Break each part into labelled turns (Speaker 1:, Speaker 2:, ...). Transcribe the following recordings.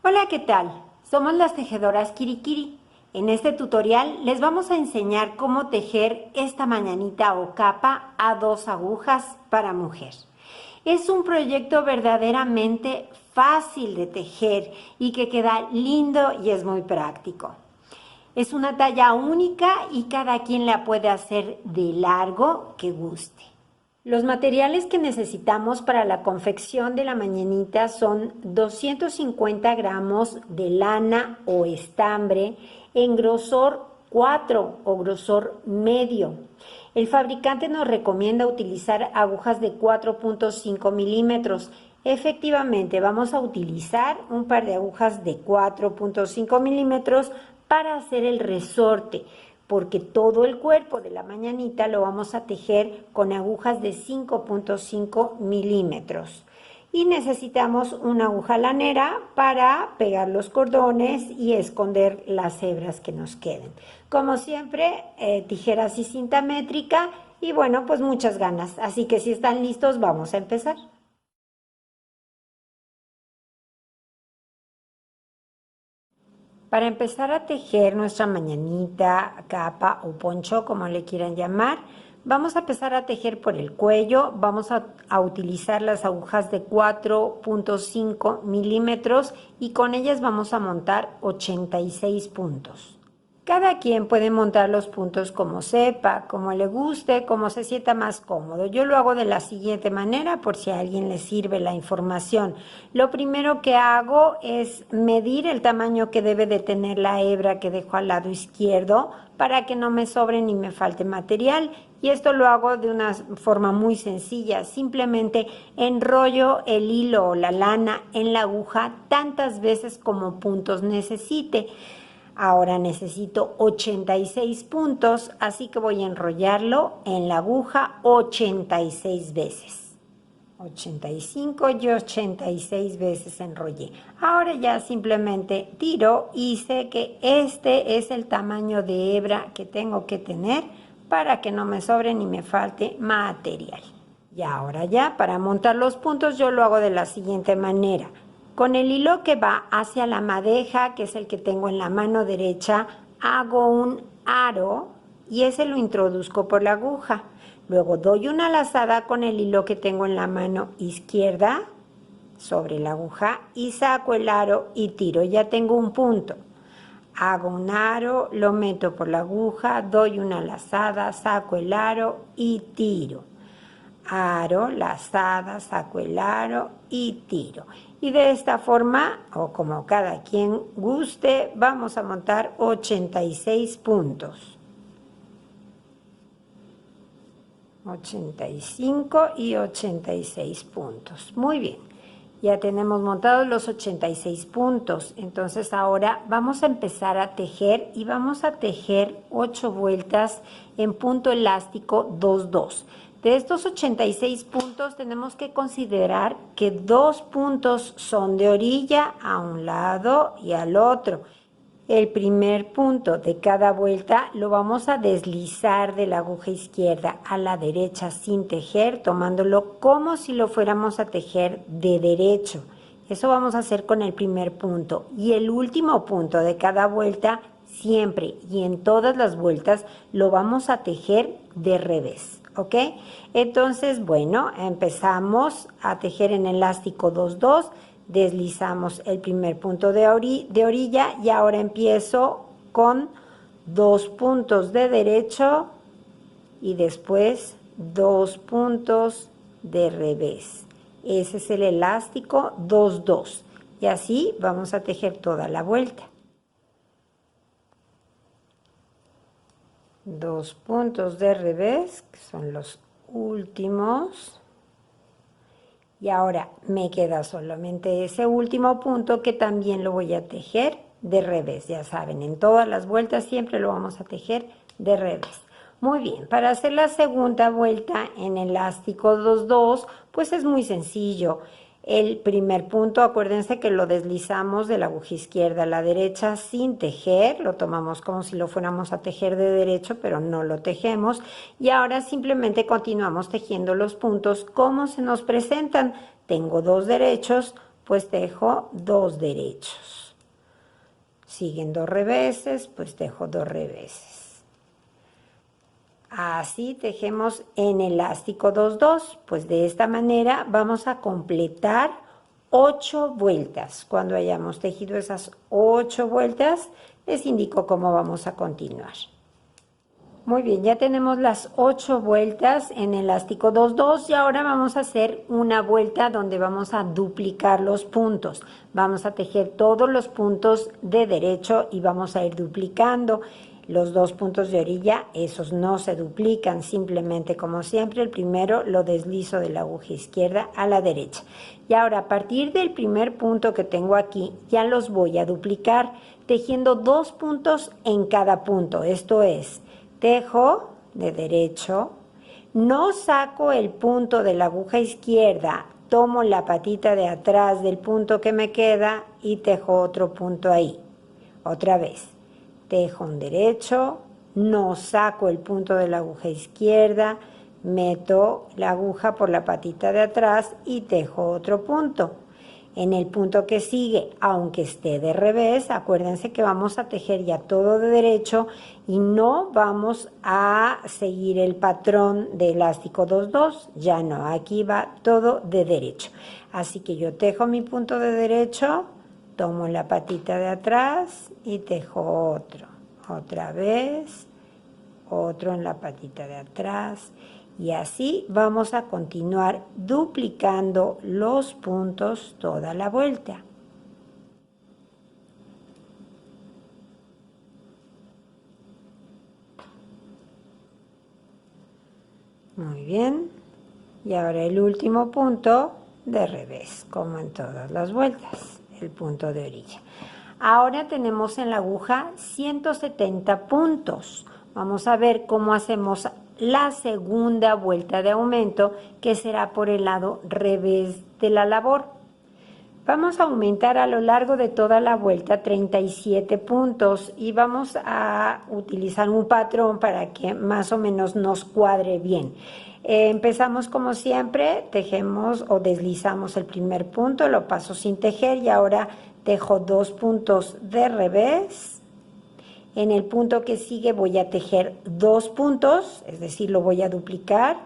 Speaker 1: Hola, ¿qué tal? Somos las tejedoras Kirikiri. En este tutorial les vamos a enseñar cómo tejer esta mañanita o capa a 2 agujas para mujer. Es un proyecto verdaderamente fácil de tejer y que queda lindo y es muy práctico. Es una talla única y cada quien la puede hacer de largo que guste. Los materiales que necesitamos para la confección de la mañanita son 250 gramos de lana o estambre en grosor 4 o grosor medio. El fabricante nos recomienda utilizar agujas de 4.5 milímetros. Efectivamente, vamos a utilizar un par de agujas de 4.5 milímetros para hacer el resorte, porque todo el cuerpo de la mañanita lo vamos a tejer con agujas de 5.5 milímetros. Y necesitamos una aguja lanera para pegar los cordones y esconder las hebras que nos queden. Como siempre, tijeras y cinta métrica y bueno, pues muchas ganas. Así que si están listos, vamos a empezar. Para empezar a tejer nuestra mañanita, capa o poncho, como le quieran llamar, vamos a empezar a tejer por el cuello. Vamos a utilizar las agujas de 4.5 milímetros y con ellas vamos a montar 86 puntos. Cada quien puede montar los puntos como sepa, como le guste, como se sienta más cómodo. Yo lo hago de la siguiente manera por si a alguien le sirve la información. Lo primero que hago es medir el tamaño que debe de tener la hebra que dejo al lado izquierdo para que no me sobre ni me falte material. Y esto lo hago de una forma muy sencilla. Simplemente enrollo el hilo o la lana en la aguja tantas veces como puntos necesite. Ahora necesito 86 puntos, así que voy a enrollarlo en la aguja 86 veces. 85 y 86 veces enrollé. Ahora ya simplemente tiro y sé que este es el tamaño de hebra que tengo que tener para que no me sobre ni me falte material. Y ahora ya para montar los puntos yo lo hago de la siguiente manera. Con el hilo que va hacia la madeja, que es el que tengo en la mano derecha, hago un aro y ese lo introduzco por la aguja. Luego doy una lazada con el hilo que tengo en la mano izquierda sobre la aguja y saco el aro y tiro. Ya tengo un punto. Hago un aro, lo meto por la aguja, doy una lazada, saco el aro y tiro. Aro, lazada, saco el aro y tiro. Y de esta forma, o como cada quien guste, vamos a montar 86 puntos. 85 y 86 puntos. Muy bien. Ya tenemos montados los 86 puntos. Entonces ahora vamos a empezar a tejer y vamos a tejer 8 vueltas en punto elástico 2-2. De estos 86 puntos tenemos que considerar que 2 puntos son de orilla a un lado y al otro. El primer punto de cada vuelta lo vamos a deslizar de la aguja izquierda a la derecha sin tejer, tomándolo como si lo fuéramos a tejer de derecho. Eso vamos a hacer con el primer punto. Y el último punto de cada vuelta, siempre y en todas las vueltas, lo vamos a tejer de revés. ¿Ok? Entonces, bueno, empezamos a tejer en elástico 2-2, deslizamos el primer punto de orilla y ahora empiezo con 2 puntos de derecho y después 2 puntos de revés. Ese es el elástico 2-2 y así vamos a tejer toda la vuelta. 2 puntos de revés, que son los últimos. Y ahora me queda solamente ese último punto que también lo voy a tejer de revés. Ya saben, en todas las vueltas siempre lo vamos a tejer de revés. Muy bien, para hacer la segunda vuelta en elástico 2-2, pues es muy sencillo. El primer punto, acuérdense que lo deslizamos de la aguja izquierda a la derecha sin tejer, lo tomamos como si lo fuéramos a tejer de derecho, pero no lo tejemos. Y ahora simplemente continuamos tejiendo los puntos como se nos presentan. Tengo 2 derechos, pues tejo 2 derechos. Siguen 2 reveses, pues tejo 2 reveses. Así tejemos en elástico 2-2, pues de esta manera vamos a completar 8 vueltas. Cuando hayamos tejido esas 8 vueltas, les indico cómo vamos a continuar. Muy bien, ya tenemos las 8 vueltas en elástico 2-2 y ahora vamos a hacer una vuelta donde vamos a duplicar los puntos. Vamos a tejer todos los puntos de derecho y vamos a ir duplicando. Los 2 puntos de orilla, esos no se duplican, simplemente como siempre, el primero lo deslizo de la aguja izquierda a la derecha. Y ahora a partir del primer punto que tengo aquí, ya los voy a duplicar, tejiendo 2 puntos en cada punto, esto es, tejo de derecho, no saco el punto de la aguja izquierda, tomo la patita de atrás del punto que me queda y tejo otro punto ahí. Otra vez, tejo un derecho, no saco el punto de la aguja izquierda, meto la aguja por la patita de atrás y tejo otro punto. En el punto que sigue, aunque esté de revés, acuérdense que vamos a tejer ya todo de derecho y no vamos a seguir el patrón de elástico 2-2, ya no, aquí va todo de derecho. Así que yo tejo mi punto de derecho, tomo la patita de atrás y tejo otro. Otra vez, otro en la patita de atrás. Y así vamos a continuar duplicando los puntos toda la vuelta. Muy bien. Y ahora el último punto de revés, como en todas las vueltas, el punto de orilla. Ahora tenemos en la aguja 170 puntos. Vamos a ver cómo hacemos la segunda vuelta de aumento, que será por el lado revés de la labor. Vamos a aumentar a lo largo de toda la vuelta 37 puntos y vamos a utilizar un patrón para que más o menos nos cuadre bien. Empezamos como siempre, tejemos o deslizamos el primer punto, lo paso sin tejer y ahora tejo 2 puntos de revés. En el punto que sigue voy a tejer 2 puntos, es decir, lo voy a duplicar,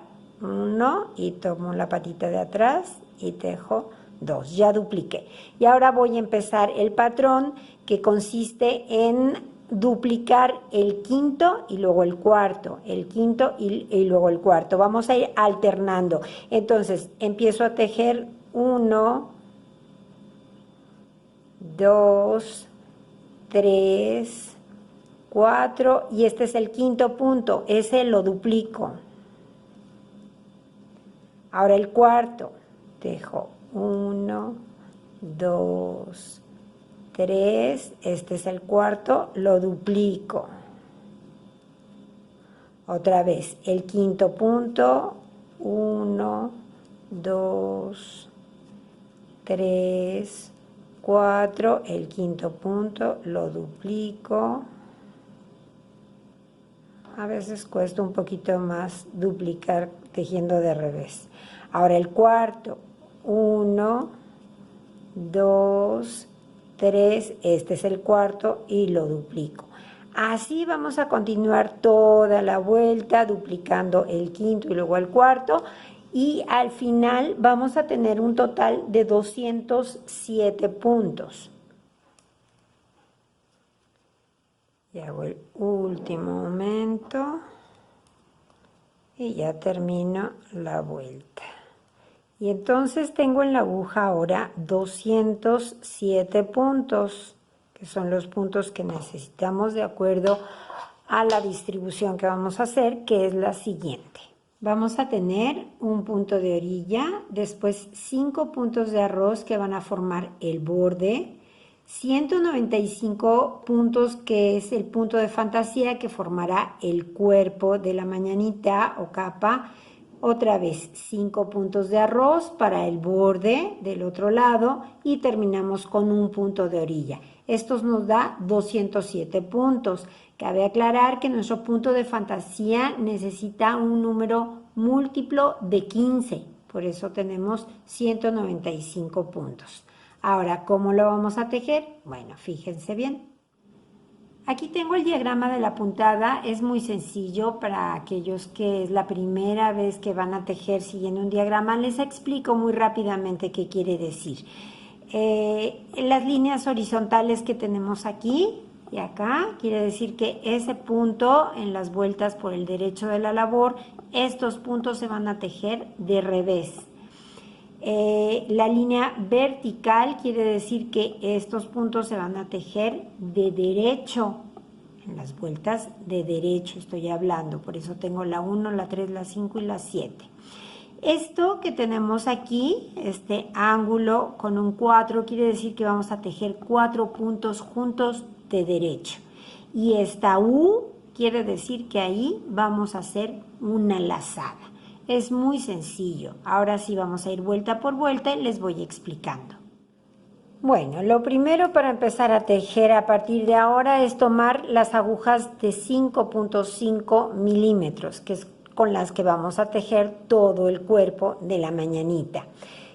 Speaker 1: 1 y tomo la patita de atrás y tejo 2, ya dupliqué. Y ahora voy a empezar el patrón que consiste en duplicar el quinto y luego el cuarto, el quinto y luego el cuarto. Vamos a ir alternando. Entonces, empiezo a tejer 1, 2, 3, 4 y este es el quinto punto, ese lo duplico. Ahora el cuarto, tejo 1, 2, 3, este es el cuarto, lo duplico. Otra vez, el quinto punto, 1, 2, 3, 4, el quinto punto, lo duplico. A veces cuesta un poquito más duplicar tejiendo de revés. Ahora el cuarto, 1, 2, 3, este es el cuarto y lo duplico. Así vamos a continuar toda la vuelta duplicando el quinto y luego el cuarto y al final vamos a tener un total de 207 puntos. Y hago el último aumento y ya termino la vuelta. Y entonces tengo en la aguja ahora 207 puntos, que son los puntos que necesitamos de acuerdo a la distribución que vamos a hacer, que es la siguiente. Vamos a tener un punto de orilla, después 5 puntos de arroz que van a formar el borde, 195 puntos que es el punto de fantasía que formará el cuerpo de la mañanita o capa. Otra vez 5 puntos de arroz para el borde del otro lado y terminamos con un punto de orilla. Esto nos da 207 puntos. Cabe aclarar que nuestro punto de fantasía necesita un número múltiplo de 15. Por eso tenemos 195 puntos. Ahora, ¿cómo lo vamos a tejer? Bueno, fíjense bien. Aquí tengo el diagrama de la puntada, es muy sencillo para aquellos que es la primera vez que van a tejer siguiendo un diagrama. Les explico muy rápidamente qué quiere decir. Las líneas horizontales que tenemos aquí y acá, quiere decir que ese punto en las vueltas por el derecho de la labor, estos puntos se van a tejer de revés. La línea vertical quiere decir que estos puntos se van a tejer de derecho, en las vueltas de derecho estoy hablando, por eso tengo la 1, la 3, la 5 y la 7. Esto que tenemos aquí, este ángulo con un 4, quiere decir que vamos a tejer 4 puntos juntos de derecho. Y esta U quiere decir que ahí vamos a hacer una lazada. Es muy sencillo. Ahora sí vamos a ir vuelta por vuelta y les voy explicando. Bueno, lo primero para empezar a tejer a partir de ahora es tomar las agujas de 5.5 milímetros, que es con las que vamos a tejer todo el cuerpo de la mañanita.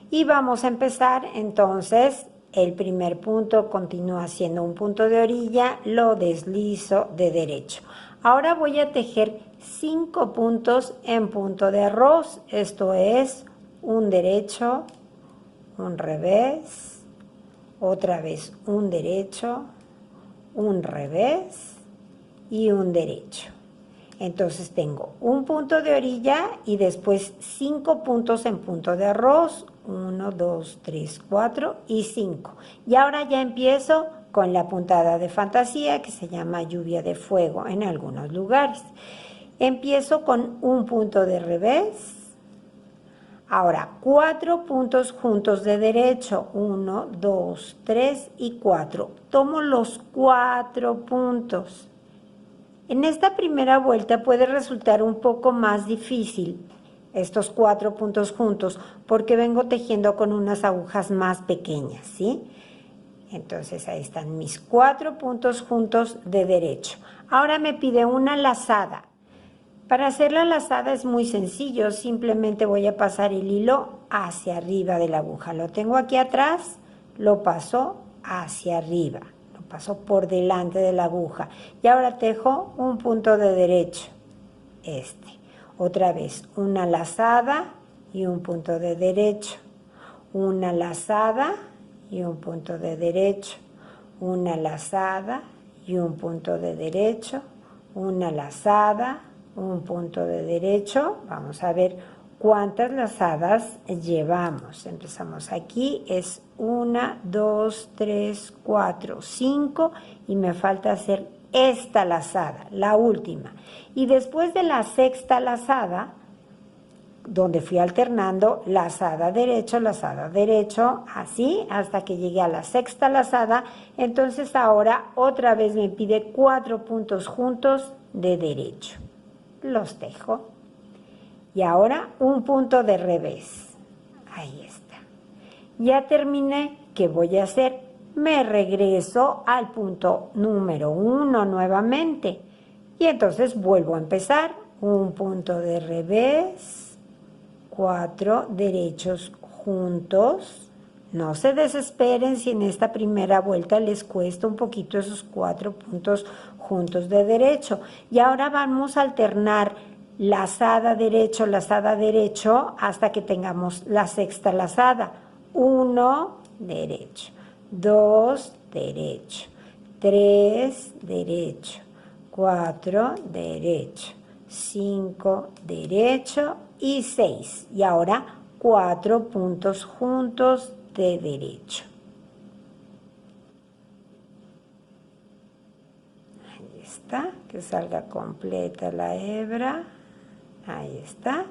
Speaker 1: Y vamos a empezar entonces, el primer punto continúa siendo un punto de orilla, lo deslizo de derecho. Ahora voy a tejer 5 puntos en punto de arroz, esto es un derecho, un revés, otra vez un derecho, un revés y un derecho. Entonces tengo un punto de orilla y después 5 puntos en punto de arroz, 1, 2, 3, 4 y 5. Y ahora ya empiezo con la puntada de fantasía que se llama lluvia de fuego en algunos lugares. Empiezo con un punto de revés. Ahora, 4 puntos juntos de derecho, 1, 2, 3 y 4. Tomo los 4 puntos. En esta primera vuelta puede resultar un poco más difícil estos 4 puntos juntos porque vengo tejiendo con unas agujas más pequeñas, ¿sí? Entonces ahí están mis 4 puntos juntos de derecho. Ahora me pide una lazada. Para hacer la lazada es muy sencillo, simplemente voy a pasar el hilo hacia arriba de la aguja. Lo tengo aquí atrás, lo paso hacia arriba, lo paso por delante de la aguja. Y ahora tejo un punto de derecho, este. Otra vez, una lazada y un punto de derecho. Una lazada y un punto de derecho. Una lazada y un punto de derecho. Una lazada, un punto de derecho. Vamos a ver cuántas lazadas llevamos. Empezamos aquí, es 1, 2, 3, 4, 5 y me falta hacer esta lazada, la última. Y después de la sexta lazada, donde fui alternando lazada derecho, así hasta que llegué a la sexta lazada, entonces ahora otra vez me pide 4 puntos juntos de derecho. Los tejo. Y ahora un punto de revés. Ahí está. Ya terminé. ¿Qué voy a hacer? Me regreso al punto número 1 nuevamente. Y entonces vuelvo a empezar. Un punto de revés. 4 derechos juntos. No se desesperen si en esta primera vuelta les cuesta un poquito esos 4 puntos juntos de derecho. Y ahora vamos a alternar lazada derecho, hasta que tengamos la sexta lazada. 1 derecho, 2 derecho, 3 derecho, 4 derecho, 5 derecho y 6. Y ahora 4 puntos juntos de derecho. Ahí está, que salga completa la hebra. Ahí está.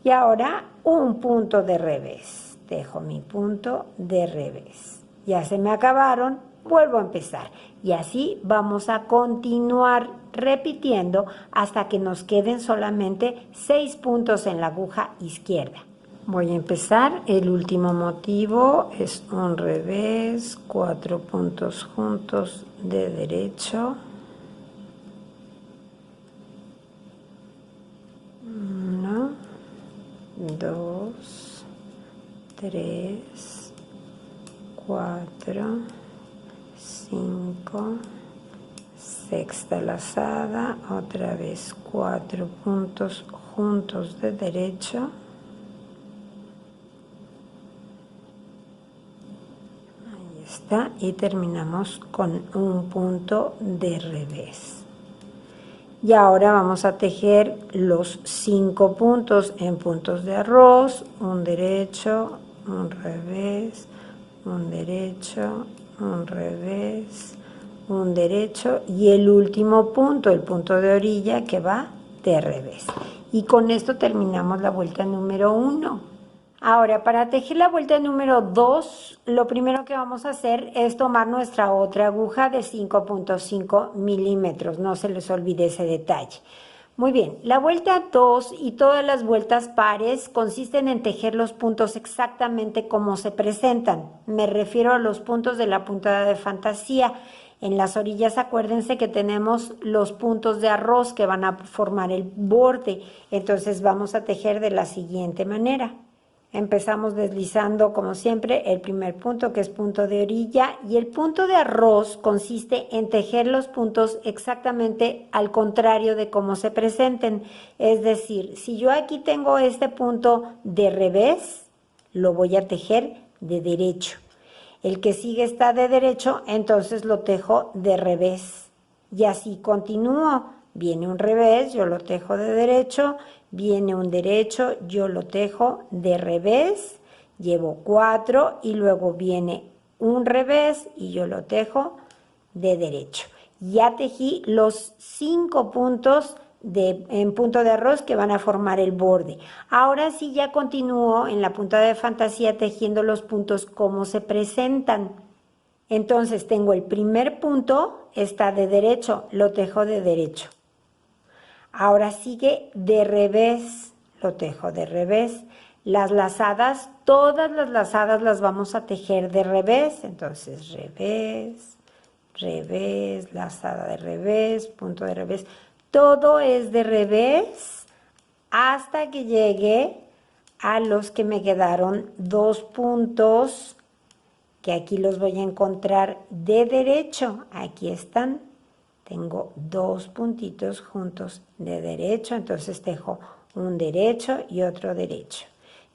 Speaker 1: Y ahora un punto de revés. Dejo mi punto de revés. Ya se me acabaron, vuelvo a empezar. Y así vamos a continuar repitiendo hasta que nos queden solamente 6 puntos en la aguja izquierda. Voy a empezar, el último motivo es un revés, 4 puntos juntos de derecho. 1, 2, 3, 4, 5, sexta lazada, otra vez 4 puntos juntos de derecho, ahí está, y terminamos con un punto de revés. Y ahora vamos a tejer los 5 puntos en puntos de arroz, un derecho, un revés, un derecho, un revés, un derecho y el último punto, el punto de orilla que va de revés. Y con esto terminamos la vuelta número 1. Ahora, para tejer la vuelta número 2, lo primero que vamos a hacer es tomar nuestra otra aguja de 5.5 milímetros. No se les olvide ese detalle. Muy bien, la vuelta 2 y todas las vueltas pares consisten en tejer los puntos exactamente como se presentan. Me refiero a los puntos de la puntada de fantasía. En las orillas acuérdense que tenemos los puntos de arroz que van a formar el borde. Entonces vamos a tejer de la siguiente manera. Empezamos deslizando como siempre el primer punto que es punto de orilla y el punto de arroz consiste en tejer los puntos exactamente al contrario de cómo se presenten. Es decir, si yo aquí tengo este punto de revés, lo voy a tejer de derecho. El que sigue está de derecho, entonces lo tejo de revés. Y así continúo. Viene un revés, yo lo tejo de derecho, viene un derecho, yo lo tejo de revés, llevo 4 y luego viene un revés y yo lo tejo de derecho. Ya tejí los 5 puntos en punto de arroz que van a formar el borde. Ahora sí ya continúo en la puntada de fantasía tejiendo los puntos como se presentan. Entonces tengo el primer punto, está de derecho, lo tejo de derecho. Ahora sigue de revés, lo tejo de revés. Las lazadas, todas las lazadas las vamos a tejer de revés. Entonces revés, revés, lazada de revés, punto de revés. Todo es de revés hasta que llegue a los que me quedaron 2 puntos, que aquí los voy a encontrar de derecho. Aquí están. Tengo 2 puntitos juntos de derecho, entonces tejo un derecho y otro derecho.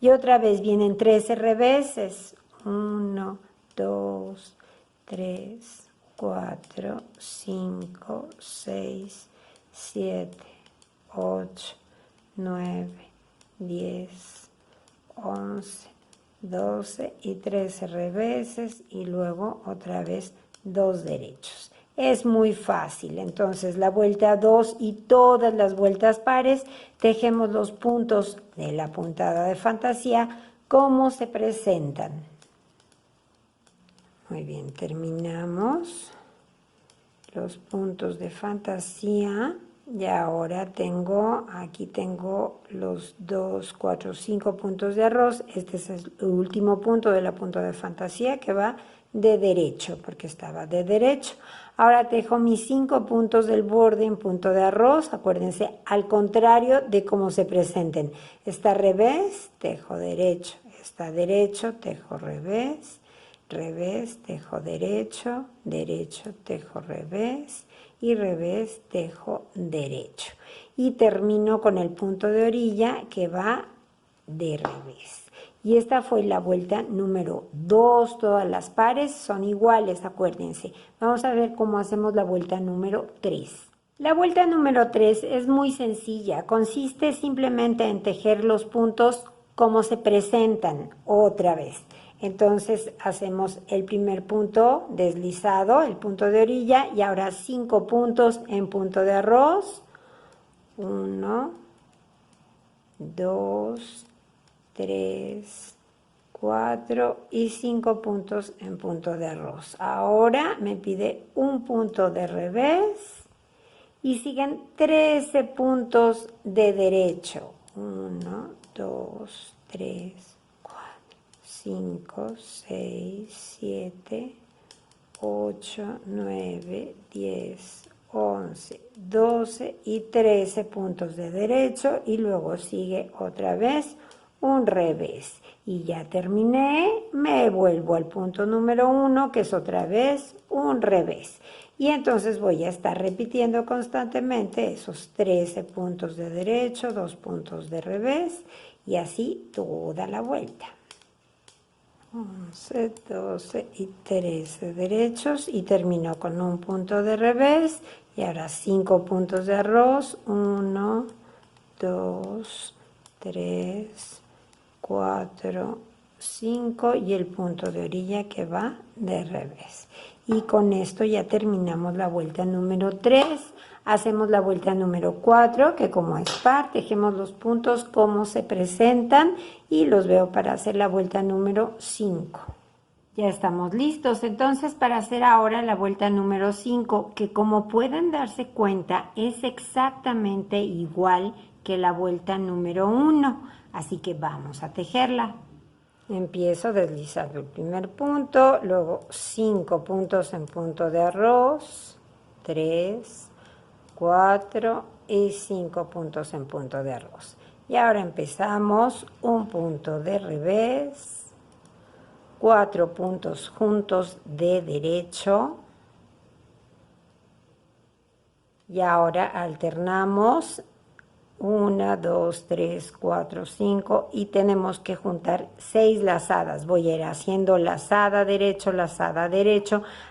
Speaker 1: Y otra vez vienen 13 reveses. 1, 2, 3, 4, 5, 6, 7, 8, 9, 10, 11, 12 y 13 reveses y luego otra vez 2 derechos. Es muy fácil, entonces la vuelta 2 y todas las vueltas pares tejemos los puntos de la puntada de fantasía como se presentan. Muy bien, terminamos los puntos de fantasía y ahora aquí tengo los 2, 4, 5 puntos de arroz. Este es el último punto de la puntada de fantasía que va de derecho porque estaba de derecho. Ahora tejo mis 5 puntos del borde en punto de arroz, acuérdense, al contrario de cómo se presenten. Está revés, tejo derecho, está derecho, tejo revés, revés, tejo derecho, derecho, tejo revés y revés, tejo derecho. Y termino con el punto de orilla que va de revés. Y esta fue la vuelta número 2. Todas las pares son iguales, acuérdense. Vamos a ver cómo hacemos la vuelta número 3. La vuelta número 3 es muy sencilla. Consiste simplemente en tejer los puntos como se presentan otra vez. Entonces hacemos el primer punto deslizado, el punto de orilla, y ahora 5 puntos en punto de arroz. 1, 2, 3, 4 y 5 puntos en punto de arroz. Ahora me pide un punto de revés y siguen 13 puntos de derecho. 1, 2, 3, 4, 5, 6, 7, 8, 9, 10, 11, 12 y 13 puntos de derecho y luego sigue otra vez un revés Y ya terminé, me vuelvo al punto número 1, que es otra vez un revés. Y entonces voy a estar repitiendo constantemente esos 13 puntos de derecho, 2 puntos de revés, y así toda la vuelta. 11, 12 y 13 derechos, y termino con un punto de revés, y ahora 5 puntos de arroz, 1, 2, 3, 4, 5 y el punto de orilla que va de revés. Y con esto ya terminamos la vuelta número 3. Hacemos la vuelta número 4, que como es par, tejemos los puntos como se presentan y los veo para hacer la vuelta número 5. Ya estamos listos entonces para hacer ahora la vuelta número 5, que como pueden darse cuenta es exactamente igual que la vuelta número 1, así que vamos a tejerla. Empiezo deslizando el primer punto, luego 5 puntos en punto de arroz, 3, 4 y 5 puntos en punto de arroz. Y ahora empezamos un punto de revés, 4 puntos juntos de derecho, y ahora alternamos 1, 2, 3, 4, 5 y tenemos que juntar 6 lazadas. Voy a ir haciendo lazada derecho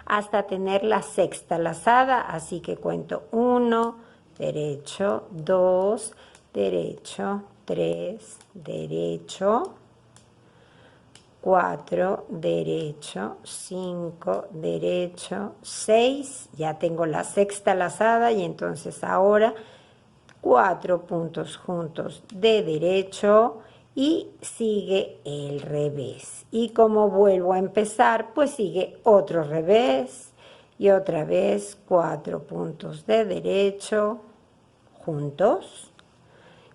Speaker 1: hasta tener la sexta lazada, así que cuento 1, derecho, 2, derecho, 3, derecho, 4, derecho, 5, derecho, 6, ya tengo la sexta lazada y entonces ahora 4 puntos juntos de derecho y sigue el revés. Y como vuelvo a empezar, pues sigue otro revés y otra vez 4 puntos de derecho juntos.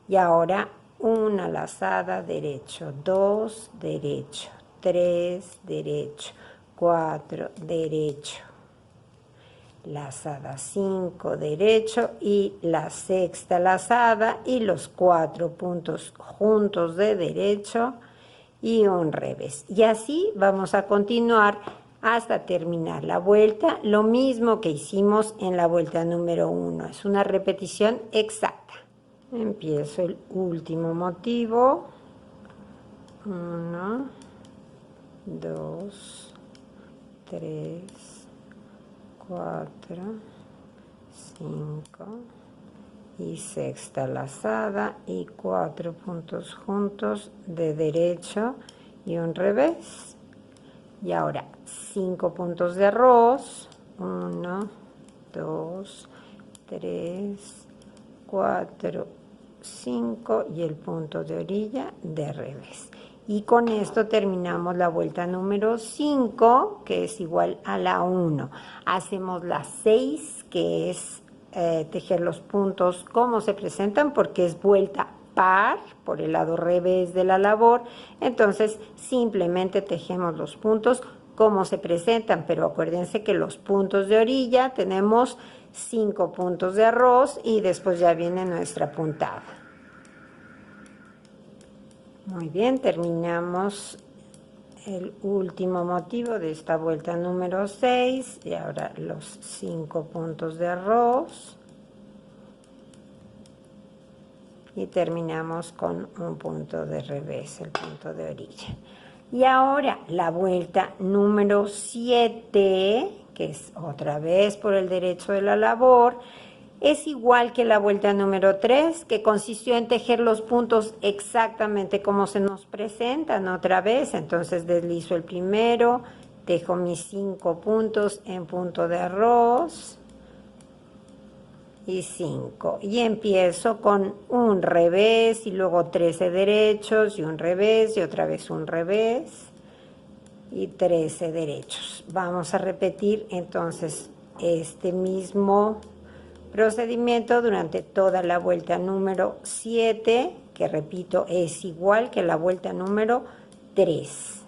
Speaker 1: Y ahora una lazada derecho, 2 derecho, 3 derecho, 4 derecho, lazada 5 derecho y la sexta lazada y los 4 puntos juntos de derecho y un revés. Y así vamos a continuar hasta terminar la vuelta, lo mismo que hicimos en la vuelta número 1, es una repetición exacta. Empiezo el último motivo, 1, 2, 3, 4, 5 y sexta lazada y 4 puntos juntos de derecho y un revés. Y ahora 5 puntos de arroz, 1, 2, 3, 4, 5 y el punto de orilla de revés. Y con esto terminamos la vuelta número 5, que es igual a la 1. Hacemos la 6, que es tejer los puntos como se presentan, porque es vuelta par por el lado revés de la labor. Entonces simplemente tejemos los puntos como se presentan, pero acuérdense que los puntos de orilla tenemos 5 puntos de arroz y después ya viene nuestra puntada. Muy bien, terminamos el último motivo de esta vuelta número 6 y ahora los 5 puntos de arroz y terminamos con un punto de revés, el punto de orilla. Y ahora la vuelta número 7, que es otra vez por el derecho de la labor, es igual que la vuelta número 3, que consistió en tejer los puntos exactamente como se nos presentan otra vez. Entonces deslizo el primero, tejo mis 5 puntos en punto de arroz y 5. Y empiezo con un revés y luego 13 derechos y un revés y otra vez un revés y 13 derechos. Vamos a repetir entonces este mismo procedimiento durante toda la vuelta número 7, que repito es igual que la vuelta número 3.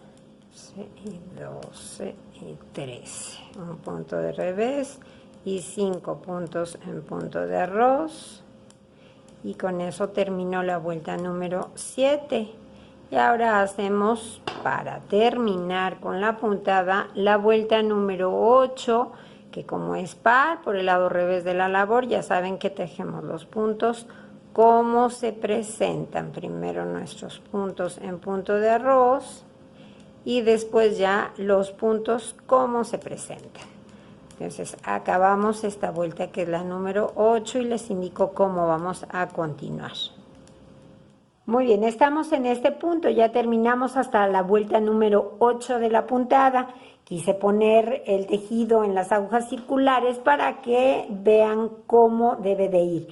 Speaker 1: 12 y 13. Un punto de revés y 5 puntos en punto de arroz. Y con eso terminó la vuelta número 7. Y ahora hacemos, para terminar con la puntada, la vuelta número 8, que como es par, por el lado revés de la labor, ya saben que tejemos los puntos como se presentan. Primero nuestros puntos en punto de arroz y después ya los puntos como se presentan. Entonces acabamos esta vuelta que es la número 8 y les indico cómo vamos a continuar. Muy bien, estamos en este punto, ya terminamos hasta la vuelta número 8 de la puntada. Quise poner el tejido en las agujas circulares para que vean cómo debe de ir.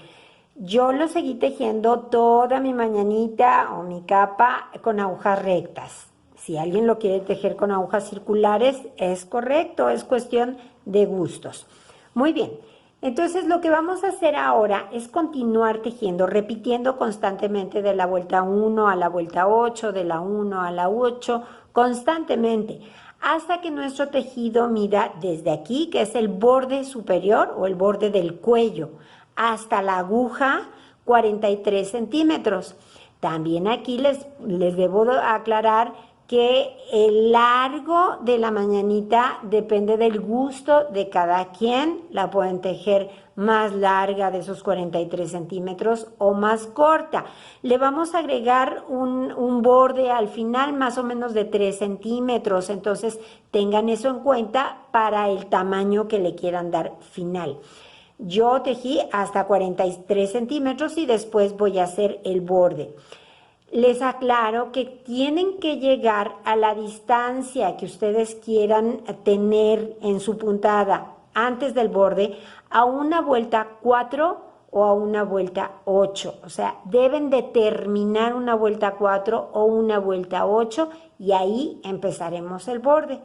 Speaker 1: Yo lo seguí tejiendo toda mi mañanita o mi capa con agujas rectas. Si alguien lo quiere tejer con agujas circulares, es correcto, es cuestión de gustos. Muy bien. Entonces lo que vamos a hacer ahora es continuar tejiendo, repitiendo constantemente de la vuelta 1 a la vuelta 8, de la 1 a la 8, constantemente, hasta que nuestro tejido mida desde aquí, que es el borde superior o el borde del cuello, hasta la aguja 43 centímetros. También aquí les debo aclarar que el largo de la mañanita depende del gusto de cada quien. La pueden tejer más larga de esos 43 centímetros o más corta. Le vamos a agregar un borde al final más o menos de 3 centímetros. Entonces tengan eso en cuenta para el tamaño que le quieran dar final. Yo tejí hasta 43 centímetros y después voy a hacer el borde. Les aclaro que tienen que llegar a la distancia que ustedes quieran tener en su puntada antes del borde a una vuelta 4 o a una vuelta 8. O sea, deben de terminar una vuelta 4 o una vuelta 8 y ahí empezaremos el borde.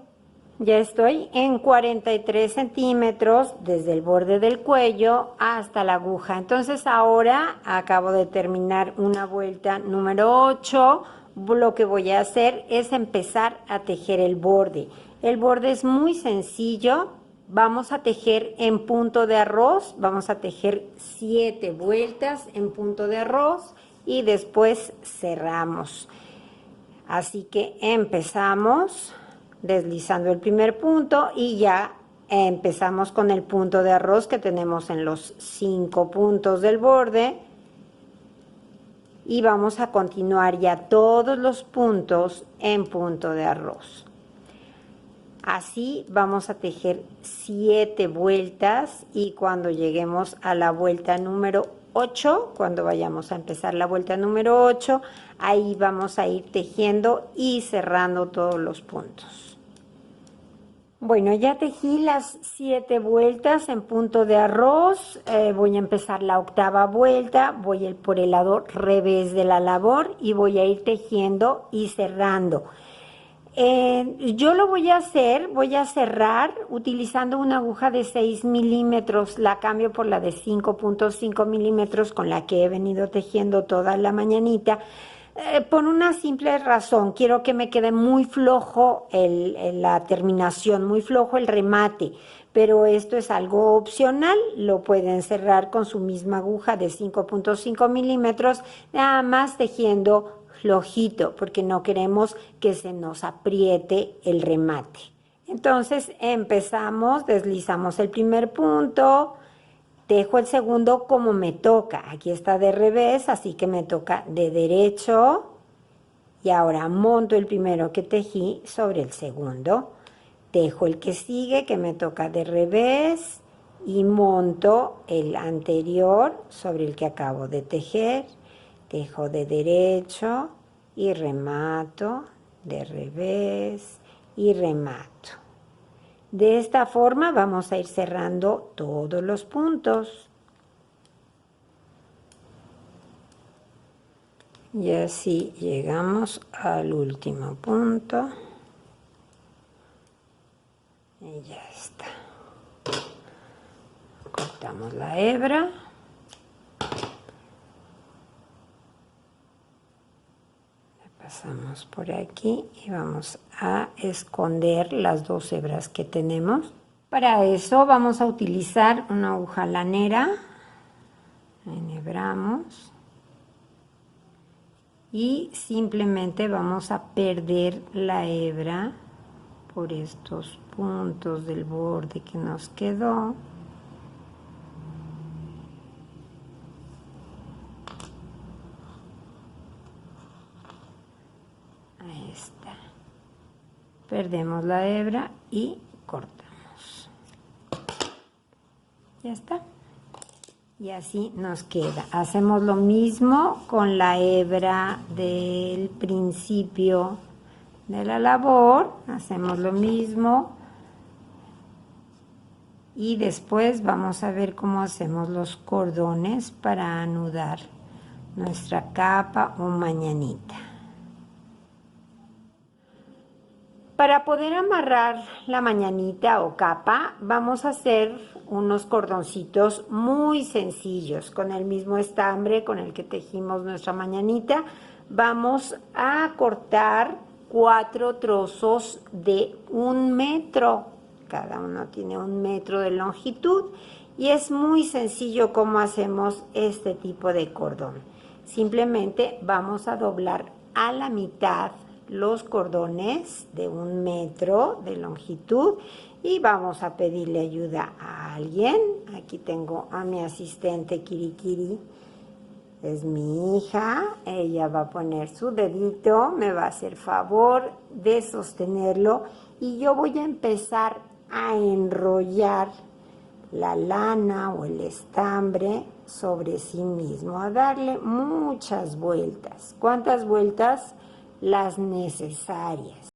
Speaker 1: Ya estoy en 43 centímetros desde el borde del cuello hasta la aguja. Entonces ahora acabo de terminar una vuelta número 8. Lo que voy a hacer es empezar a tejer el borde. El borde es muy sencillo. Vamos a tejer en punto de arroz. Vamos a tejer 7 vueltas en punto de arroz y después cerramos. Así que empezamos deslizando el primer punto y ya empezamos con el punto de arroz que tenemos en los 5 puntos del borde y vamos a continuar ya todos los puntos en punto de arroz. Así vamos a tejer 7 vueltas y cuando lleguemos a la vuelta número 8, cuando vayamos a empezar la vuelta número 8, ahí vamos a ir tejiendo y cerrando todos los puntos. Bueno, ya tejí las 7 vueltas en punto de arroz. Voy a empezar la 8ª vuelta, voy a ir por el lado revés de la labor y voy a ir tejiendo y cerrando. Yo lo voy a cerrar utilizando una aguja de 6 milímetros, la cambio por la de 5.5 milímetros con la que he venido tejiendo toda la mañanita. Por una simple razón, quiero que me quede muy flojo la terminación, muy flojo el remate, pero esto es algo opcional, lo pueden cerrar con su misma aguja de 5.5 milímetros, nada más tejiendo flojito, porque no queremos que se nos apriete el remate. Entonces empezamos, deslizamos el primer punto, tejo el segundo como me toca. Aquí está de revés, así que me toca de derecho. Y ahora monto el primero que tejí sobre el segundo. Tejo el que sigue, que me toca de revés. Y monto el anterior sobre el que acabo de tejer. Tejo de derecho y remato, de revés y remato. De esta forma vamos a ir cerrando todos los puntos. Y así llegamos al último punto. Y ya está. Cortamos la hebra. Pasamos por aquí y vamos a esconder las 2 hebras que tenemos. Para eso vamos a utilizar una aguja lanera. Enhebramos. y simplemente vamos a perder la hebra por estos puntos del borde que nos quedó. Ahí está. Perdemos la hebra y cortamos. Ya está. Y así nos queda. Hacemos lo mismo con la hebra del principio de la labor. Hacemos lo mismo. Y después vamos a ver cómo hacemos los cordones para anudar nuestra capa o mañanita. Para poder amarrar la mañanita o capa, vamos a hacer unos cordoncitos muy sencillos con el mismo estambre con el que tejimos nuestra mañanita. Vamos a cortar 4 trozos de 1 metro. Cada uno tiene 1 metro de longitud y es muy sencillo cómo hacemos este tipo de cordón. Simplemente vamos a doblar a la mitad los cordones de 1 metro de longitud y vamos a pedirle ayuda a alguien. Aquí tengo a mi asistente Kirikiri, es mi hija. Ella va a poner su dedito, me va a hacer favor de sostenerlo y yo voy a empezar a enrollar la lana o el estambre sobre sí mismo, a darle muchas vueltas. ¿Cuántas vueltas? Las necesarias.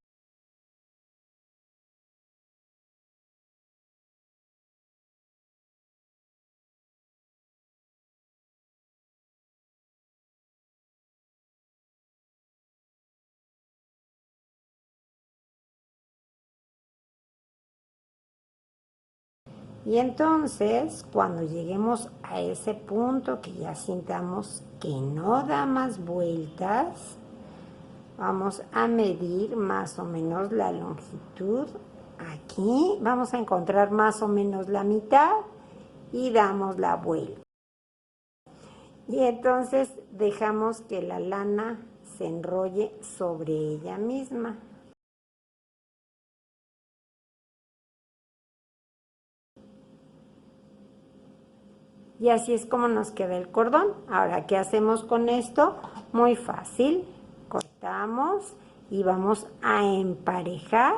Speaker 1: Y entonces, cuando lleguemos a ese punto que ya sintamos que no da más vueltas, vamos a medir más o menos la longitud. Aquí vamos a encontrar más o menos la mitad y damos la vuelta. Y entonces dejamos que la lana se enrolle sobre ella misma. Y así es como nos queda el cordón. Ahora, ¿qué hacemos con esto? Muy fácil. Cortamos y vamos a emparejar,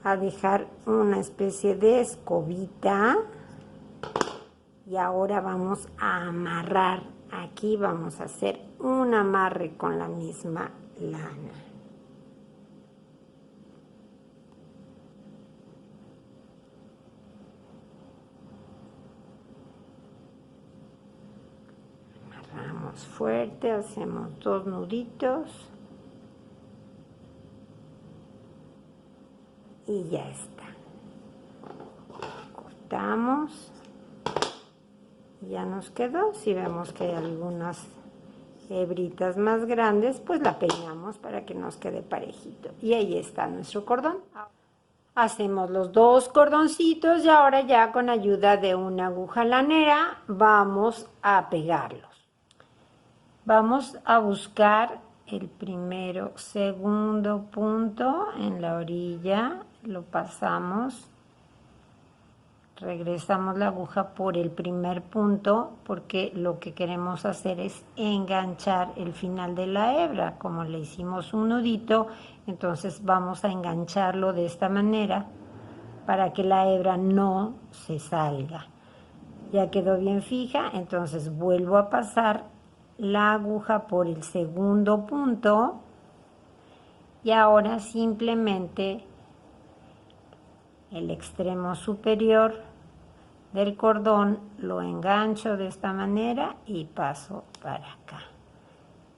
Speaker 1: a dejar una especie de escobita. Y ahora vamos a amarrar. Aquí vamos a hacer un amarre con la misma lana. Amarramos fuerte, hacemos 2 nuditos. Y ya está. Cortamos. Ya nos quedó. Si vemos que hay algunas hebritas más grandes, pues la peinamos para que nos quede parejito. Y ahí está nuestro cordón. Hacemos los 2 cordoncitos y ahora ya con ayuda de una aguja lanera vamos a pegarlos. Vamos a buscar el primero, segundo punto en la orilla, lo pasamos. Regresamos la aguja por el primer punto porque lo que queremos hacer es enganchar el final de la hebra. Como le hicimos un nudito, entonces vamos a engancharlo de esta manera para que la hebra no se salga. Ya quedó bien fija, entonces vuelvo a pasar la aguja por el segundo punto y ahora simplemente el extremo superior del cordón lo engancho de esta manera y paso para acá.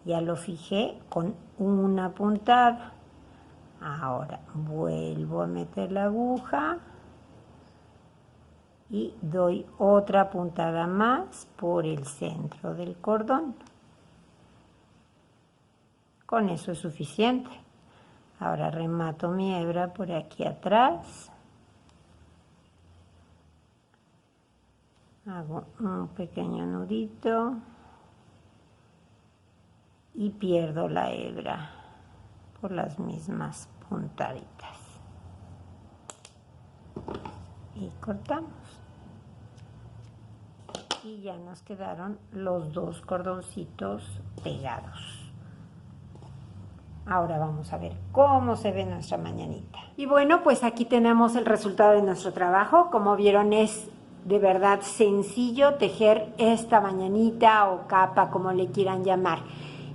Speaker 1: Ya lo fijé con una puntada. Ahora vuelvo a meter la aguja y doy otra puntada más por el centro del cordón. Con eso es suficiente. Ahora remato mi hebra por aquí atrás. Hago un pequeño nudito. y pierdo la hebra por las mismas puntaditas y cortamos y ya nos quedaron los dos cordoncitos pegados. Ahora vamos a ver cómo se ve nuestra mañanita. Y bueno, pues aquí tenemos el resultado de nuestro trabajo. Como vieron, es de verdad sencillo tejer esta mañanita o capa, como le quieran llamar.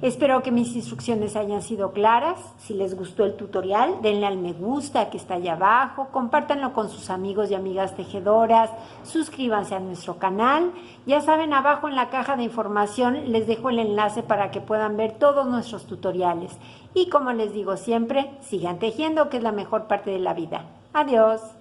Speaker 1: Espero que mis instrucciones hayan sido claras. Si les gustó el tutorial, denle al me gusta que está allá abajo, compártanlo con sus amigos y amigas tejedoras, suscríbanse a nuestro canal. Ya saben, abajo en la caja de información les dejo el enlace para que puedan ver todos nuestros tutoriales. Y como les digo siempre, sigan tejiendo, que es la mejor parte de la vida. Adiós.